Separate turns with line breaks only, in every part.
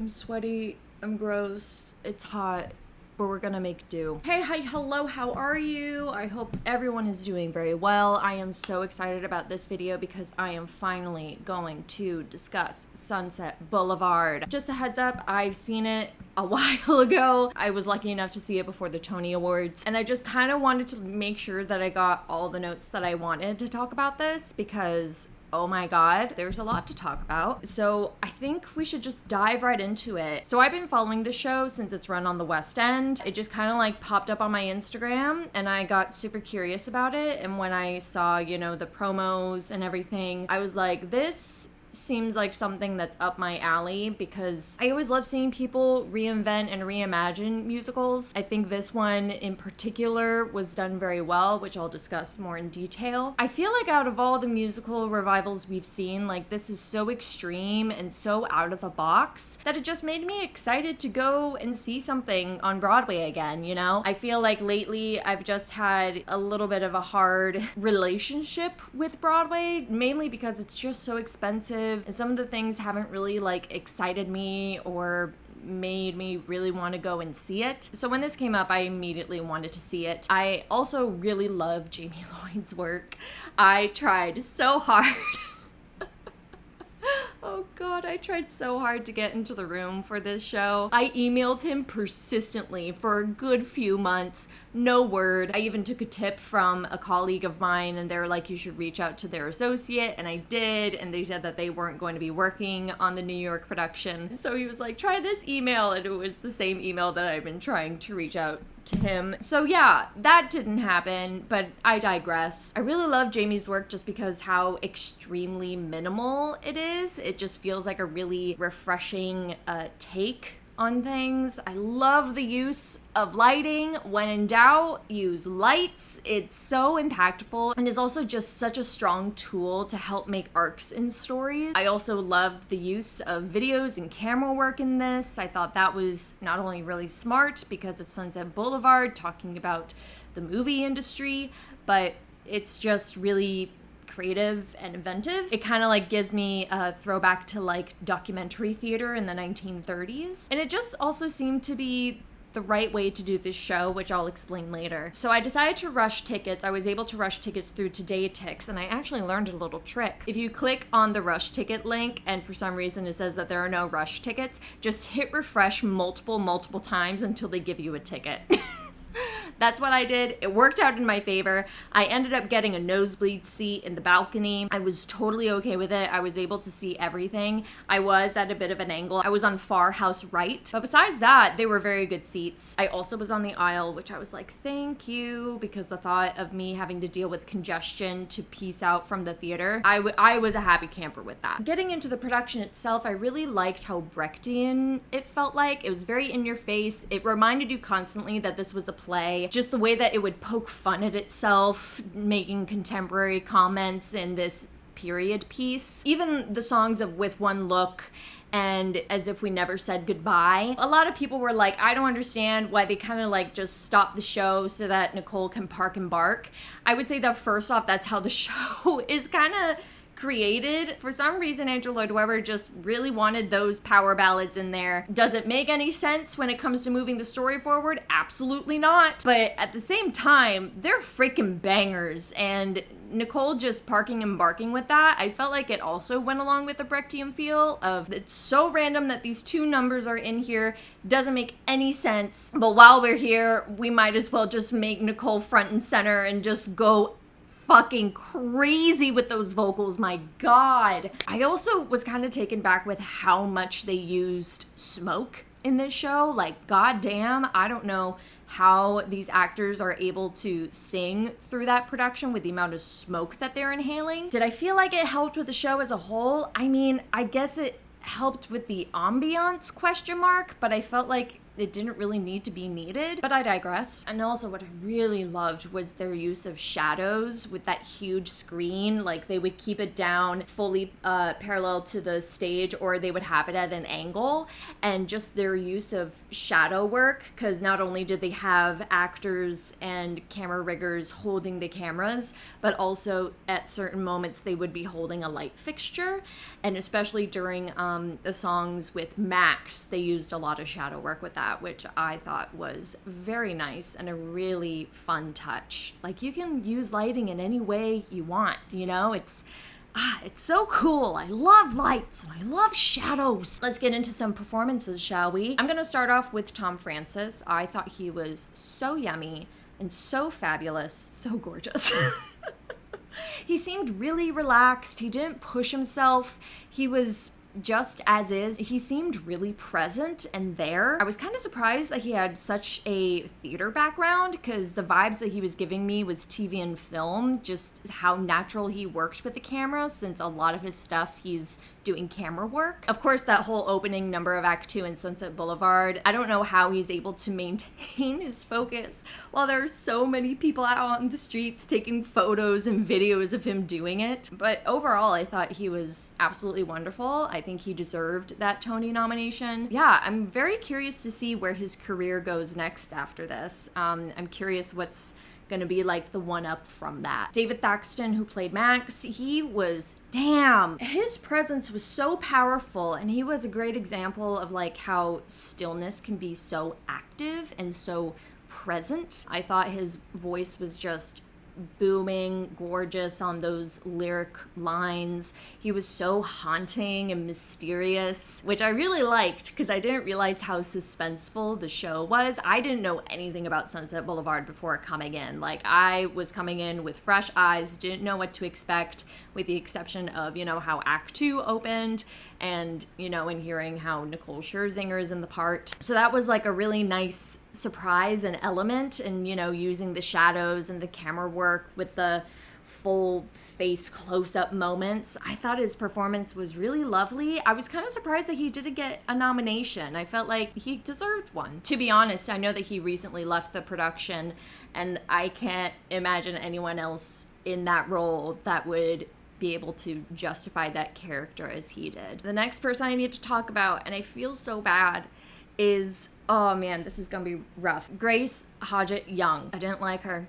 I'm sweaty, I'm gross, it's hot, but we're gonna make do. Hey, hi, hello, how are you? I hope everyone is doing very well. I am so excited about this video because I am finally going to discuss Sunset Boulevard. Just a heads up, I've seen it a while ago. I was lucky enough to see it before the Tony Awards, and I just kind of wanted to make sure that I got all the notes that I wanted to talk about this because oh my god, there's a lot to talk about. So I think we should just dive right into it. So I've been following the show since it's run on the West End. It just kind of like popped up on my Instagram and I got super curious about it. And when I saw, you know, the promos and everything, I was like, this seems like something that's up my alley because I always love seeing people reinvent and reimagine musicals. I think this one in particular was done very well, which I'll discuss more in detail. I feel like out of all the musical revivals we've seen, like this is so extreme and so out of the box that it just made me excited to go and see something on Broadway again, you know? I feel like lately I've just had a little bit of a hard relationship with Broadway, mainly because it's just so expensive and some of the things haven't really like excited me or made me really want to go and see it. So when this came up, I immediately wanted to see it. I also really love Jamie Lloyd's work. I tried so hard. Oh god, I tried so hard to get into the room for this show. I emailed him persistently for a good few months, no word. I even took a tip from a colleague of mine and they were like, you should reach out to their associate, and I did, and they said that they weren't going to be working on the New York production. So he was like, try this email, and it was the same email that I've been trying to reach out to him. So yeah, that didn't happen, but I digress. I really love Jamie's work just because how extremely minimal it is. It just feels like a really refreshing take on things. I love the use of lighting. When in doubt, use lights. It's so impactful and is also just such a strong tool to help make arcs in stories. I also loved the use of videos and camera work in this. I thought that was not only really smart because it's Sunset Boulevard talking about the movie industry, but it's just really creative and inventive. It kind of like gives me a throwback to like documentary theater in the 1930s. And it just also seemed to be the right way to do this show, which I'll explain later. So I decided to rush tickets. I was able to rush tickets through TodayTix, and I actually learned a little trick. If you click on the rush ticket link and for some reason it says that there are no rush tickets, just hit refresh multiple times until they give you a ticket. That's what I did. It worked out in my favor. I ended up getting a nosebleed seat in the balcony. I was totally okay with it. I was able to see everything. I was at a bit of an angle. I was on far house right. But besides that, they were very good seats. I also was on the aisle, which I was like, thank you, because the thought of me having to deal with congestion to peace out from the theater, I was a happy camper with that. Getting into the production itself, I really liked how Brechtian it felt like. It was very in your face. It reminded you constantly that this was a play. Just the way that it would poke fun at itself, making contemporary comments in this period piece. Even the songs of With One Look and As If We Never Said Goodbye. A lot of people were like, I don't understand why they kind of like just stop the show so that Nicole can park and bark. I would say that first off, that's how the show is kind of created. For some reason, Andrew Lloyd Webber just really wanted those power ballads in there. Does it make any sense when it comes to moving the story forward? Absolutely not. But at the same time, they're freaking bangers, and Nicole just parking and barking with that, I felt like it also went along with the Brechtian feel of it's so random that these two numbers are in here, doesn't make any sense, but while we're here, we might as well just make Nicole front and center and just go fucking crazy with those vocals, my god. I also was kind of taken back with how much they used smoke in this show. Like, goddamn, I don't know how these actors are able to sing through that production with the amount of smoke that they're inhaling. Did I feel like it helped with the show as a whole? I mean, I guess it helped with the ambiance, question mark, but I felt like it didn't really need to be needed, but I digress. And also what I really loved was their use of shadows with that huge screen. Like they would keep it down fully parallel to the stage, or they would have it at an angle, and just their use of shadow work, because not only did they have actors and camera riggers holding the cameras, but also at certain moments they would be holding a light fixture. And especially during the songs with Max, they used a lot of shadow work with that, which I thought was very nice and a really fun touch. Like, you can use lighting in any way you want, you know? It's so cool. I love lights and I love shadows. Let's get into some performances, shall we? I'm gonna start off with Tom Francis. I thought he was so yummy and so fabulous, so gorgeous. He seemed really relaxed. He didn't push himself. He was just as is. He seemed really present and there. I was kind of surprised that he had such a theater background, because the vibes that he was giving me was TV and film, just how natural he worked with the camera, since a lot of his stuff he's doing camera work. Of course, that whole opening number of Act 2 in Sunset Boulevard, I don't know how he's able to maintain his focus while there are so many people out on the streets taking photos and videos of him doing it. But overall, I thought he was absolutely wonderful. I think he deserved that Tony nomination. Yeah, I'm very curious to see where his career goes next after this. I'm curious what's gonna be like the one-up from that. David Thaxton, who played Max, he was, damn, his presence was so powerful, and he was a great example of like how stillness can be so active and so present. I thought his voice was just booming, gorgeous on those lyric lines. He was so haunting and mysterious, which I really liked, because I didn't realize how suspenseful the show was. I didn't know anything about Sunset Boulevard before coming in. Like, I was coming in with fresh eyes, didn't know what to expect, with the exception of, you know, how Act 2 opened, and, you know, and hearing how Nicole Scherzinger is in the part. So that was like a really nice surprise and element, and, you know, using the shadows and the camera work with the full face close-up moments. I thought his performance was really lovely. I was kind of surprised that he didn't get a nomination. I felt like he deserved one. To be honest, I know that he recently left the production, and I can't imagine anyone else in that role that would be able to justify that character as he did. The next person I need to talk about, and I feel so bad, is, oh man, this is gonna be rough, Grace Hodgett Young. I didn't like her.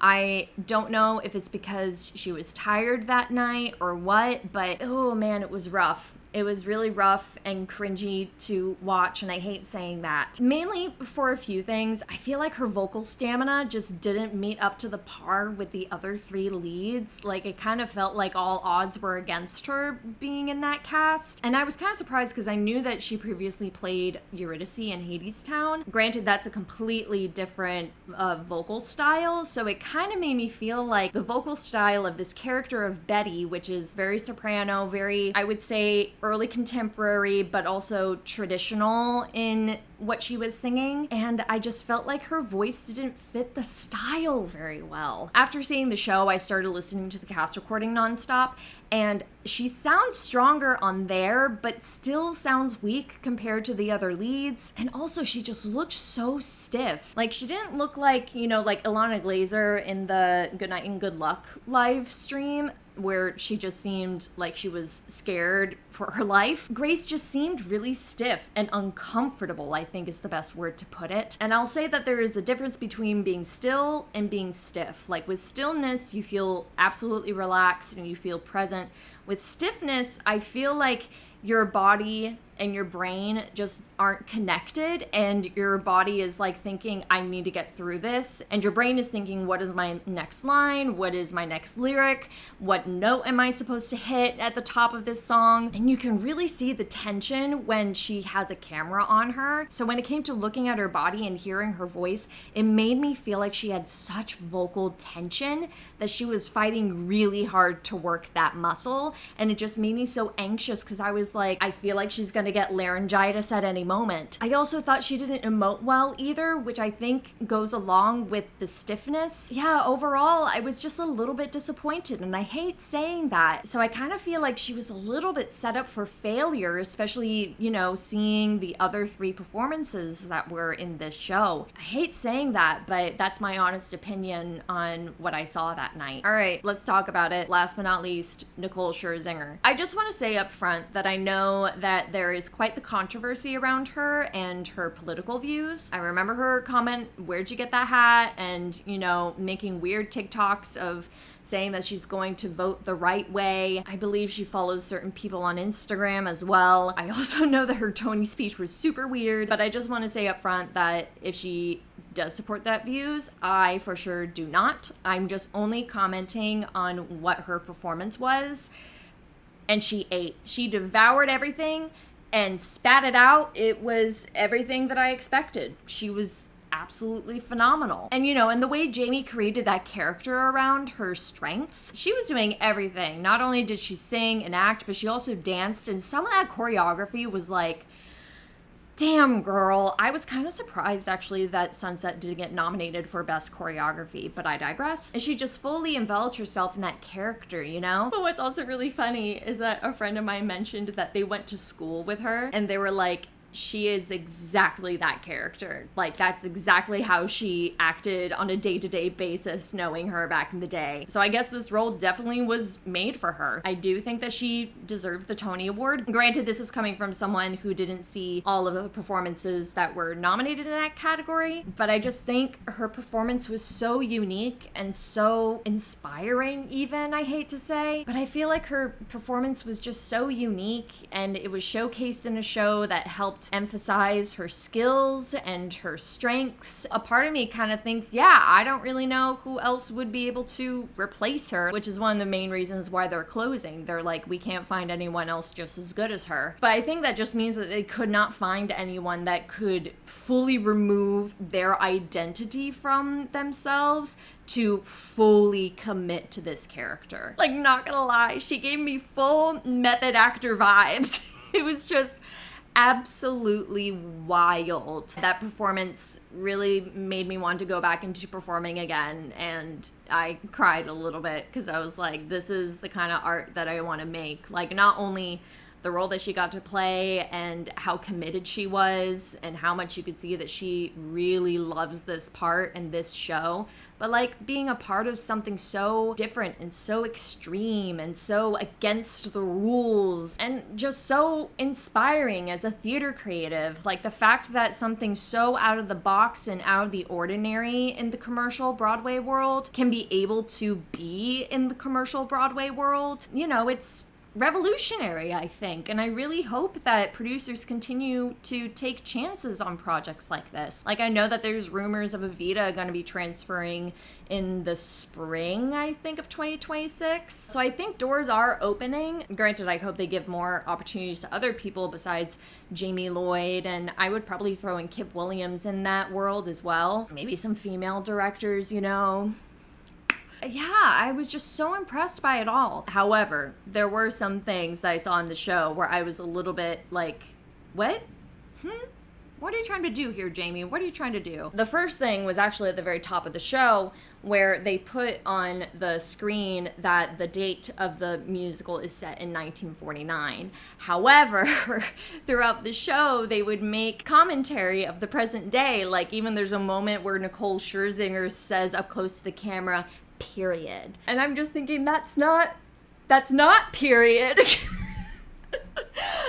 I don't know if it's because she was tired that night or what, but oh man, it was rough. It was really rough and cringy to watch, and I hate saying that. Mainly for a few things. I feel like her vocal stamina just didn't meet up to the par with the other three leads. Like, it kind of felt like all odds were against her being in that cast. And I was kind of surprised, because I knew that she previously played Eurydice in Hadestown. Granted, that's a completely different vocal style, so it kind of made me feel like the vocal style of this character of Betty, which is very soprano, very, I would say, early contemporary, but also traditional in what she was singing, and I just felt like her voice didn't fit the style very well. After seeing the show, I started listening to the cast recording nonstop, and she sounds stronger on there, but still sounds weak compared to the other leads. And also, she just looked so stiff. Like, she didn't look like, you know, like Ilana Glazer in the Good Night and Good Luck live stream, where she just seemed like she was scared for her life. Grace just seemed really stiff and uncomfortable, I think is the best word to put it. And I'll say that there is a difference between being still and being stiff. Like, with stillness, you feel absolutely relaxed and you feel present. With stiffness, I feel like your body and your brain just aren't connected, and your body is like thinking, I need to get through this, and your brain is thinking, what is my next line, what is my next lyric, what note am I supposed to hit at the top of this song? And you can really see the tension when she has a camera on her. So when it came to looking at her body and hearing her voice, it made me feel like she had such vocal tension that she was fighting really hard to work that muscle, and it just made me so anxious, because I was like, I feel like she's gonna gonna get laryngitis at any moment. I also thought she didn't emote well either, which I think goes along with the stiffness. Yeah, overall, I was just a little bit disappointed, and I hate saying that. So I kind of feel like she was a little bit set up for failure, especially, you know, seeing the other 3 performances that were in this show. I hate saying that, but that's my honest opinion on what I saw that night. All right, let's talk about it. Last but not least, Nicole Scherzinger. I just want to say up front that I know that there is quite the controversy around her and her political views. I remember her comment, "Where'd you get that hat?" and, you know, making weird TikToks of saying that she's going to vote the right way. I believe she follows certain people on Instagram as well. I also know that her Tony speech was super weird, but I just want to say up front that if she does support that views, I for sure do not. I'm just only commenting on what her performance was, and she ate. She devoured everything and spat it out. It was everything that I expected. She was absolutely phenomenal. And you know, and the way Jamie created that character around her strengths, she was doing everything. Not only did she sing and act, but she also danced, and some of that choreography was like, damn, girl. I was kind of surprised actually that Sunset didn't get nominated for best choreography, but I digress. And she just fully enveloped herself in that character, you know? But what's also really funny is that a friend of mine mentioned that they went to school with her, and they were like, she is exactly that character. Like, that's exactly how she acted on a day-to-day basis, knowing her back in the day. So I guess this role definitely was made for her. I do think that she deserved the Tony Award. Granted, this is coming from someone who didn't see all of the performances that were nominated in that category, but I just think her performance was so unique and so inspiring even, I hate to say. But I feel like her performance was just so unique, and it was showcased in a show that helped emphasize her skills and her strengths. A part of me kind of thinks, yeah, I don't really know who else would be able to replace her, which is one of the main reasons why they're closing. They're like, we can't find anyone else just as good as her. But I think that just means that they could not find anyone that could fully remove their identity from themselves to fully commit to this character. Like, not gonna lie, she gave me full method actor vibes. It was just absolutely wild. That performance really made me want to go back into performing again, and I cried a little bit because I was like, this is the kind of art that I want to make. Like, not only the role that she got to play and how committed she was and how much you could see that she really loves this part and this show, but like being a part of something so different and so extreme and so against the rules and just so inspiring as a theater creative. Like the fact that something so out of the box and out of the ordinary in the commercial Broadway world can be able to be in the commercial Broadway world, you know, it's revolutionary, I think, and I really hope that producers continue to take chances on projects like this. Like, I know that there's rumors of Evita going to be transferring in the spring, I think, of 2026. So I think doors are opening. Granted, I hope they give more opportunities to other people besides Jamie Lloyd, and I would probably throw in Kip Williams in that world as well. Maybe some female directors, you know. Yeah, I was just so impressed by it all. However, there were some things that I saw in the show where I was a little bit like, what? What are you trying to do here, Jamie? What are you trying to do? The first thing was actually at the very top of the show, where they put on the screen that the date of the musical is set in 1949. However, throughout the show, they would make commentary of the present day. Like, even there's a moment where Nicole Scherzinger says up close to the camera, period. And I'm just thinking, that's not period.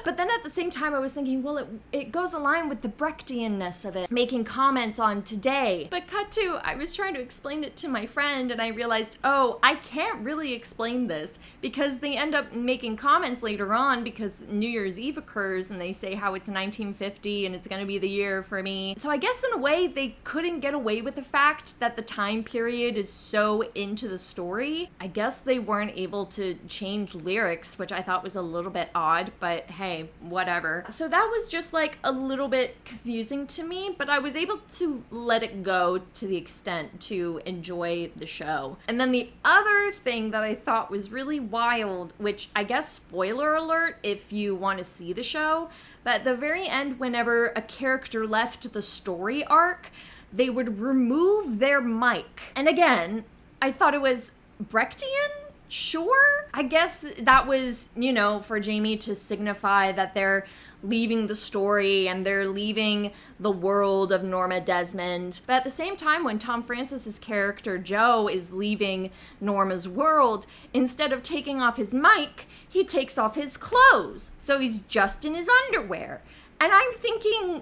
But then at the same time, I was thinking, well, it goes along with the Brechtianness of it, making comments on today. But cut to, I was trying to explain it to my friend, and I realized, oh, I can't really explain this, because they end up making comments later on because New Year's Eve occurs, and they say how it's 1950 and it's going to be the year for me. So I guess in a way, they couldn't get away with the fact that the time period is so into the story. I guess they weren't able to change lyrics, which I thought was a little bit odd, but hey, hey, whatever. So that was just like a little bit confusing to me, but I was able to let it go to the extent to enjoy the show. And then the other thing that I thought was really wild, which I guess spoiler alert if you want to see the show, but at the very end, whenever a character left the story arc, they would remove their mic. And again, I thought it was Brechtian? Sure. I guess that was, you know, for Jamie to signify that they're leaving the story and they're leaving the world of Norma Desmond. But at the same time, when Tom Francis's character Joe is leaving Norma's world, instead of taking off his mic, he takes off his clothes. So he's just in his underwear. And I'm thinking,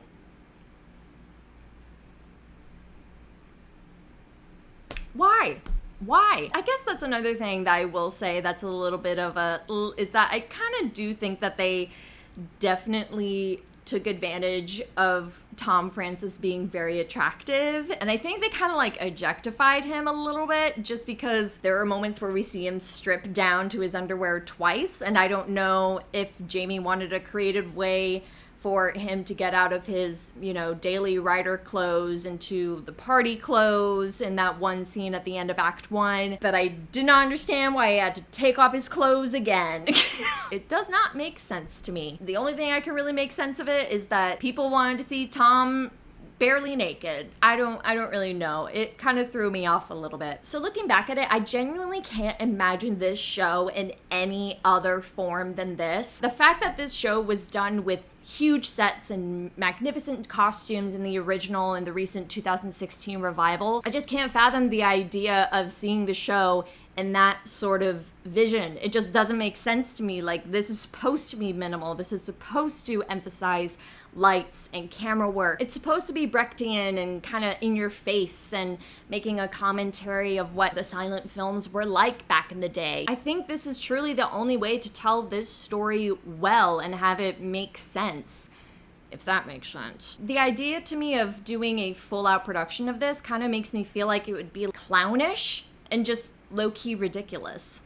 why? Why? I guess that's another thing that I will say that's a little bit of is that I kind of do think that they definitely took advantage of Tom Francis being very attractive. And I think they kind of like objectified him a little bit just because there are moments where we see him strip down to his underwear twice. And I don't know if Jamie wanted a creative way for him to get out of his, you know, daily writer clothes into the party clothes in that one scene at the end of Act 1. But I did not understand why he had to take off his clothes again. It does not make sense to me. The only thing I can really make sense of it is that people wanted to see Tom barely naked. I don't really know. It kind of threw me off a little bit. So looking back at it, I genuinely can't imagine this show in any other form than this. The fact that this show was done with huge sets and magnificent costumes in the original and the recent 2016 revival, I just can't fathom the idea of seeing the show in that sort of vision. It just doesn't make sense to me. Like, this is supposed to be minimal. This is supposed to emphasize lights and camera work. It's supposed to be Brechtian and kind of in your face and making a commentary of what the silent films were like back in the day. I think this is truly the only way to tell this story well and have it make sense, if that makes sense. The idea to me of doing a full-out production of this kind of makes me feel like it would be clownish and just low-key ridiculous.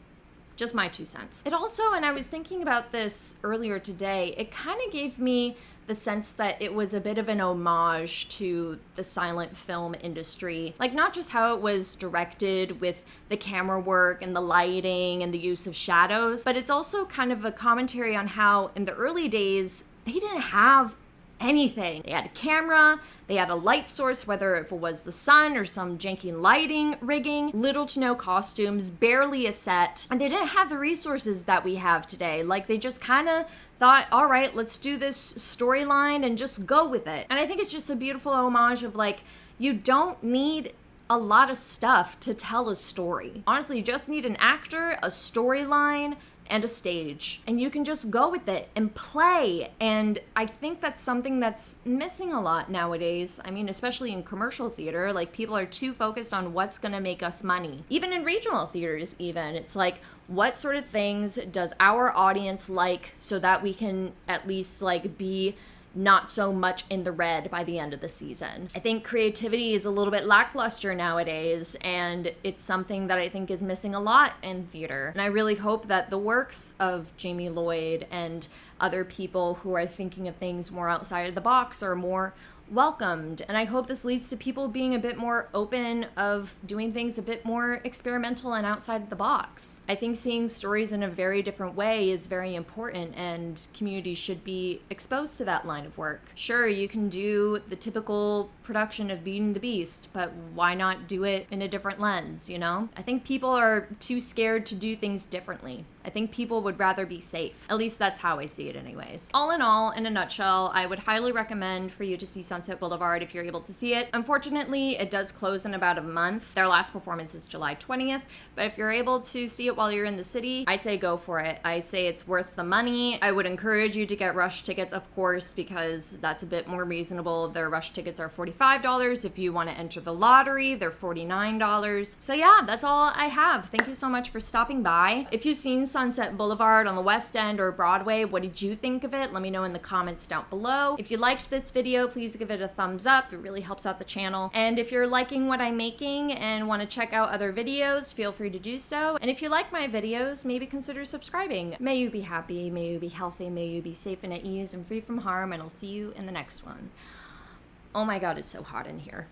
Just my 2 cents. It also, and I was thinking about this earlier today, it kind of gave me the sense that it was a bit of an homage to the silent film industry. Like, not just how it was directed with the camera work and the lighting and the use of shadows, but it's also kind of a commentary on how in the early days, they didn't have anything. They had a camera, they had a light source, whether it was the sun or some janky lighting rigging, little to no costumes, barely a set, and they didn't have the resources that we have today. Like, they just kind of thought, all right, let's do this storyline and just go with it. And I think it's just a beautiful homage of, like, you don't need a lot of stuff to tell a story. Honestly, you just need an actor, a storyline, and a stage, and you can just go with it and play. And I think that's something that's missing a lot nowadays. I mean, especially in commercial theater, like, people are too focused on what's gonna make us money. Even in regional theaters, even, it's like, what sort of things does our audience like so that we can at least, like, be not so much in the red by the end of the season. I think creativity is a little bit lackluster nowadays, and it's something that I think is missing a lot in theater. And I really hope that the works of Jamie Lloyd and other people who are thinking of things more outside of the box are more welcomed. And I hope this leads to people being a bit more open of doing things a bit more experimental and outside of the box. I think seeing stories in a very different way is very important, and communities should be exposed to that line of work. Sure, you can do the typical production of Beauty and the Beast, but why not do it in a different lens, you know? I think people are too scared to do things differently. I think people would rather be safe. At least that's how I see it anyways. All in all, in a nutshell, I would highly recommend for you to see Sunset Boulevard if you're able to see it. Unfortunately, it does close in about a month. Their last performance is July 20th, but if you're able to see it while you're in the city, I say go for it. I say it's worth the money. I would encourage you to get rush tickets, of course, because that's a bit more reasonable. Their rush tickets are $45. If you want to enter the lottery, they're $49. So yeah, that's all I have. Thank you so much for stopping by. If you've seen Sunset Boulevard on the West End or Broadway, what did you think of it? Let me know in the comments down below. If you liked this video, please give it a thumbs up. It really helps out the channel. And if you're liking what I'm making and want to check out other videos, feel free to do so. And if you like my videos, maybe consider subscribing. May you be happy, may you be healthy, may you be safe and at ease and free from harm, and I'll see you in the next one. Oh my God, it's so hot in here.